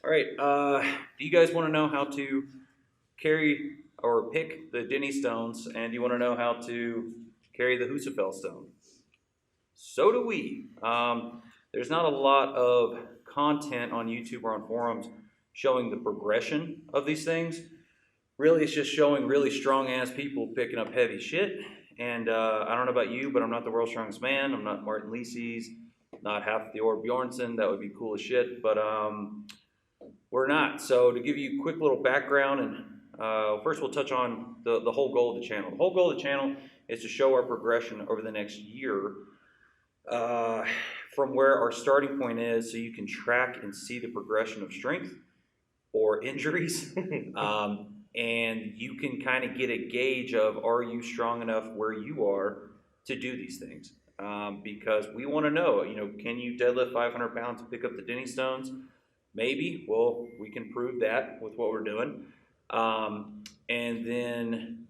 All right. Do you guys want to know how to carry or pick the Dinnie Stones, and do you want to know how to carry the Husafell stone? So do we. There's not a lot of content on YouTube or on forums showing the progression of these things. Really, it's just showing really strong ass people picking up heavy shit. And I don't know about you, but I'm not the world's strongest man. I'm not Martin Lisi's, not half the Or Bjornsson. That would be cool as shit. But we're not. So to give you a quick little background, and first we'll touch on the whole goal of the channel. The whole goal of the channel is to show our progression over the next year from where our starting point is, so you can track and see the progression of strength or injuries. And you can kind of get a gauge of, are you strong enough where you are to do these things? Because we want to know, can you deadlift 500 pounds and pick up the Dinnie Stones? Maybe. Well, we can prove that with what we're doing. And then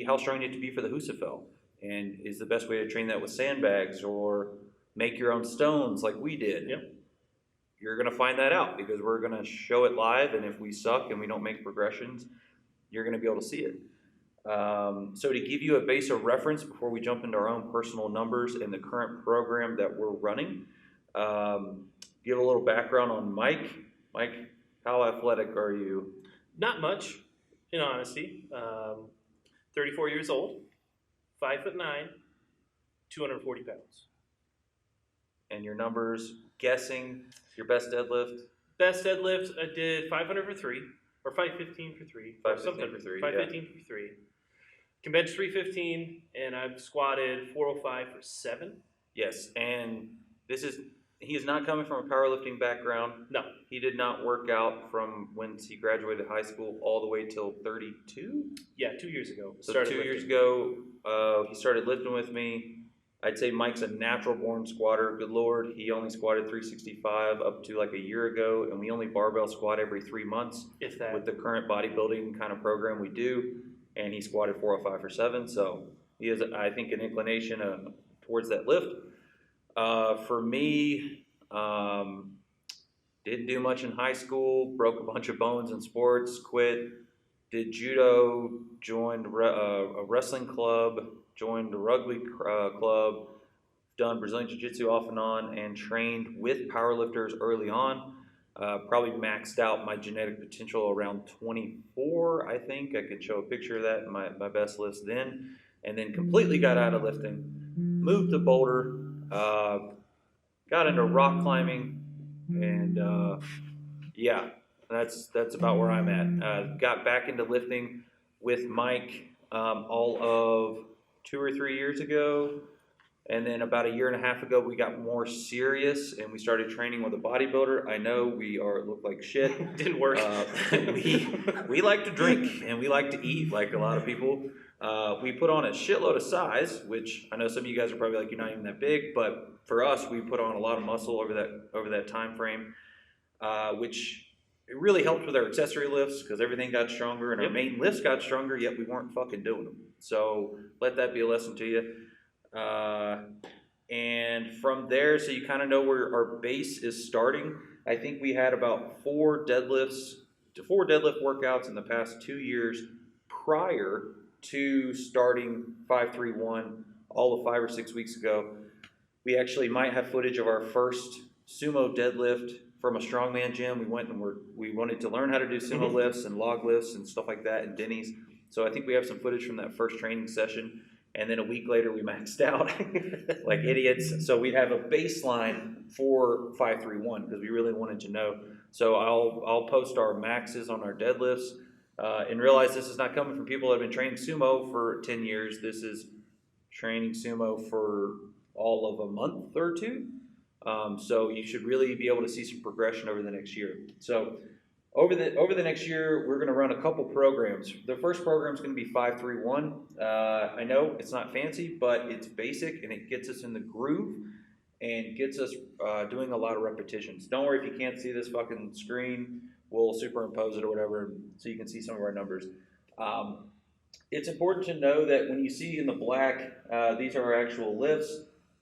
how strong do you have to be for the Husafell? And is the best way to train that with sandbags or make your own stones like we did? Yep. You're going to find that out because we're going to show it live, and if we suck and we don't make progressions, you're going to be able to see it. So to give you a base of reference before we jump into our own personal numbers and the current program that we're running, give a little background on Mike. Mike, how athletic are you? Not much, in honesty. 34 years old, 5'9", 240 pounds. And your numbers, guessing your best deadlift? Best deadlift, I did 500 for 3, or 515 for 3. 515 for 3, 515 for 3. Can bench 315, and I've squatted 405 for 7. Yes, and he is not coming from a powerlifting background. No. He did not work out from when he graduated high school all the way till 32? Yeah, 2 years ago. So 2 years ago, he started lifting with me. I'd say Mike's a natural born squatter. Good Lord, he only squatted 365 up to like a year ago, and we only barbell squat every 3 months. If that. With the current bodybuilding kind of program we do, and he squatted 405 for 7, so he has, I think, an inclination towards that lift. For me, didn't do much in high school, broke a bunch of bones in sports, quit, did judo, joined a wrestling club, joined a rugby club, done Brazilian Jiu-Jitsu off and on, and trained with powerlifters early on. Probably maxed out my genetic potential around 24, I think. I could show a picture of that in my best list then. And then completely got out of lifting, moved to Boulder, got into rock climbing, and yeah, that's about where I'm at. Got back into lifting with Mike all of 2 or 3 years ago, and then about a year and a half ago we got more serious and we started training with a bodybuilder. I know we look like shit. Didn't work. We like to drink and we like to eat like a lot of people. We put on a shitload of size, which I know some of you guys are probably like, you're not even that big, but for us, we put on a lot of muscle over that time frame, which it really helped with our accessory lifts because everything got stronger and our main lifts got stronger, yet we weren't fucking doing them. So let that be a lesson to you. And from there, so you kind of know where our base is starting. I think we had about 4 deadlift workouts in the past 2 years prior to starting 531 all of 5 or 6 weeks ago. We actually might have footage of our first sumo deadlift from a strongman gym. We went and we wanted to learn how to do sumo lifts and log lifts and stuff like that in Denny's. So I think we have some footage from that first training session. And then a week later, we maxed out like idiots. So we'd have a baseline for 531 because we really wanted to know. So I'll post our maxes on our deadlifts. And realize this is not coming from people that have been training sumo for 10 years. This is training sumo for all of a month or 2. So you should really be able to see some progression over the next year. So over the next year, we're going to run a couple programs. The first program is going to be 531. I know it's not fancy, but it's basic and it gets us in the groove and gets us doing a lot of repetitions. Don't worry if you can't see this fucking screen. We'll superimpose it or whatever so you can see some of our numbers. It's important to know that when you see in the black, these are our actual lifts.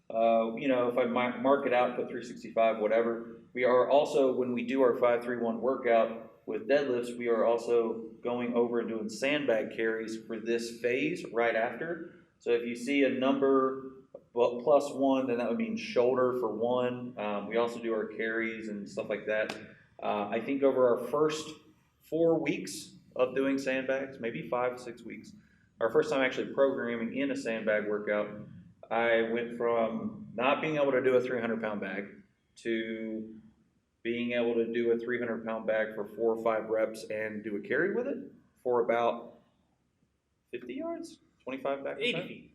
If I mark it out, put 365, whatever, We are also, when we do our 5-3-1 workout with deadlifts, we are also going over and doing sandbag carries for this phase right after. So if you see a number +1, then that would mean shoulder for 1. We also do our carries and stuff like that. I think over our first 4 weeks of doing sandbags, maybe 5-6 weeks, our first time actually programming in a sandbag workout, I went from not being able to do a 300-pound bag to being able to do a 300-pound bag for 4 or 5 reps and do a carry with it for about 50 yards, 25 back. 80 feet.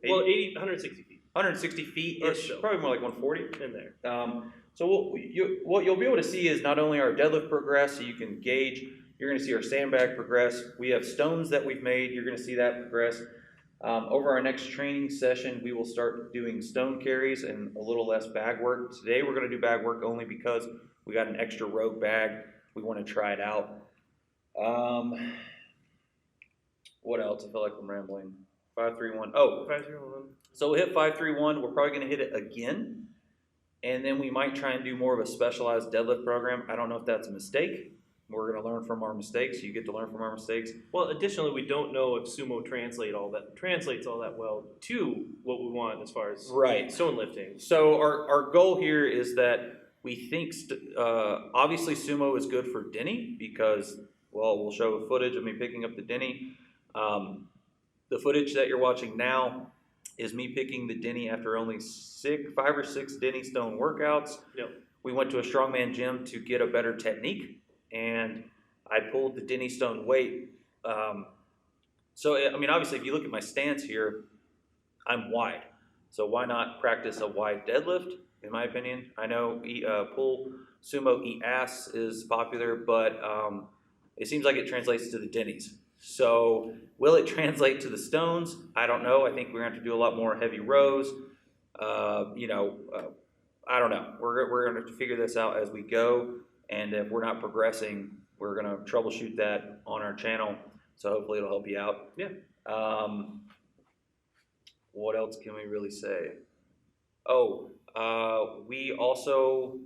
80? Well, 160 feet. 160 feet. It's so. probably more like 140 in there. So what you'll be able to see is not only our deadlift progress, so you can gauge. You're going to see our sandbag progress. We have stones that we've made. You're going to see that progress. Over our next training session, we will start doing stone carries and a little less bag work. Today we're going to do bag work only because we got an extra rogue bag. We want to try it out. What else? I feel like I'm rambling. 5-3-1. Oh, 5-3-1. So we'll hit 5-3-1. We're probably going to hit it again. And then we might try and do more of a specialized deadlift program. I don't know if that's a mistake. We're going to learn from our mistakes. You get to learn from our mistakes. Well, additionally, we don't know if sumo translates all that well to what we want as far as stone lifting. So our goal here is that we think obviously sumo is good for Dinnie because, well, we'll show footage of me picking up the Dinnie. The footage that you're watching now is me picking the Dinnie after only 5 or 6 Dinnie Stone workouts. Yep. We went to a strongman gym to get a better technique, and I pulled the Dinnie Stone weight. So, I mean, obviously, if you look at my stance here, I'm wide. So why not practice a wide deadlift, in my opinion? I know pull sumo eat ass is popular, but it seems like it translates to the Dinnies. So will it translate to the stones? I don't know. I think we're going to have to do a lot more heavy rows. I don't know. We're going to have to figure this out as we go. And if we're not progressing, we're going to troubleshoot that on our channel. So hopefully it'll help you out. Yeah. What else can we really say? We also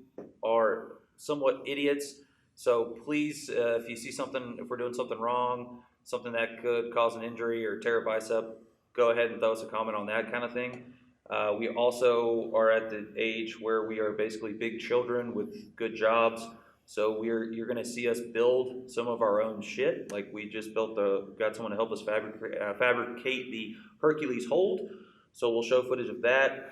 are somewhat idiots. So please, if you see something, if we're doing something wrong, something that could cause an injury or tear a bicep, go ahead and throw us a comment on that kind of thing. We also are at the age where we are basically big children with good jobs. So you're going to see us build some of our own shit. Like we just got someone to help us fabricate the Hercules hold. So we'll show footage of that.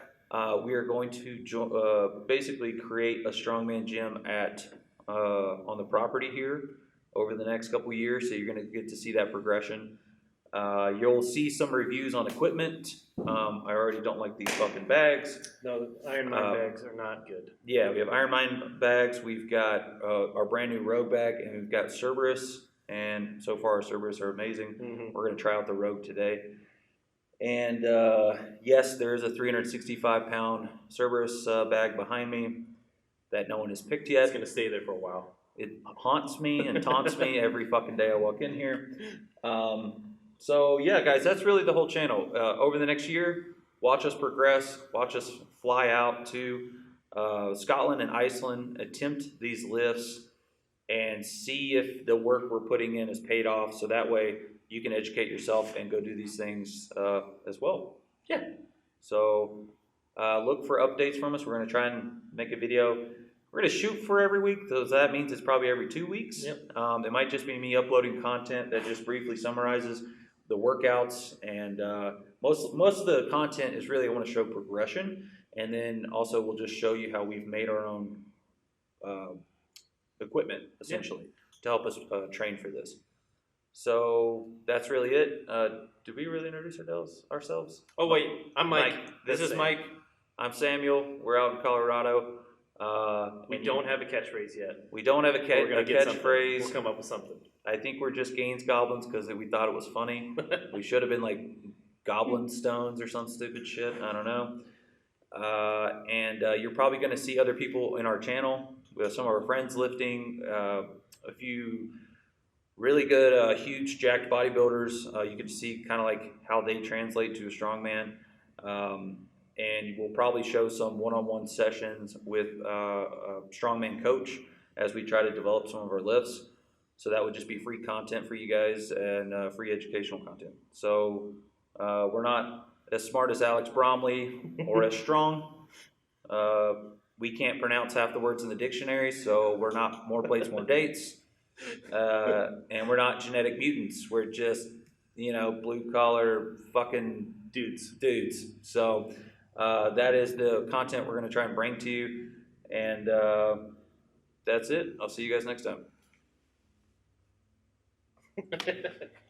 We are going to basically create a strongman gym on the property here over the next couple years. So you're going to get to see that progression. You'll see some reviews on equipment. I already don't like these fucking bags. No, the Iron Mine bags are not good. Yeah, we have Iron Mine bags. We've got our brand new Rogue bag, and we've got Cerberus. And so far, our Cerberus are amazing. Mm-hmm. We're going to try out the Rogue today. And yes, there is a 365-pound Cerberus bag behind me that no one has picked yet. It's going to stay there for a while. It haunts me and taunts me every fucking day I walk in here. So yeah, guys, that's really the whole channel. Over the next year, watch us progress, watch us fly out to Scotland and Iceland, attempt these lifts, and see if the work we're putting in is paid off. So that way you can educate yourself and go do these things as well. Yeah. So look for updates from us. We're going to try and make a video. We're going to shoot for every week, so that means it's probably every 2 weeks. Yep. It might just be me uploading content that just briefly summarizes the workouts, and most of the content is really I want to show progression, and then also we'll just show you how we've made our own equipment, essentially, to help us train for this. So that's really it. Did we really introduce ourselves? Oh, wait. I'm Mike. This is Mike. I'm Samuel. We're out in Colorado. We don't have a catchphrase yet. We don't have a catchphrase. We'll come up with something. I think we're just Gaines Goblins because we thought it was funny. We should have been like Goblin Stones or some stupid shit. I don't know. And you're probably going to see other people in our channel. We have some of our friends lifting, a few really good, huge, jacked bodybuilders. You can see kind of like how they translate to a strongman. and we'll probably show some one-on-one sessions with a strongman coach as we try to develop some of our lifts. So that would just be free content for you guys and free educational content. So we're not as smart as Alex Bromley or as strong. We can't pronounce half the words in the dictionary, so we're not more plates, more dates. And we're not genetic mutants. We're just, blue collar fucking dudes. So that is the content we're going to try and bring to you. And that's it. I'll see you guys next time.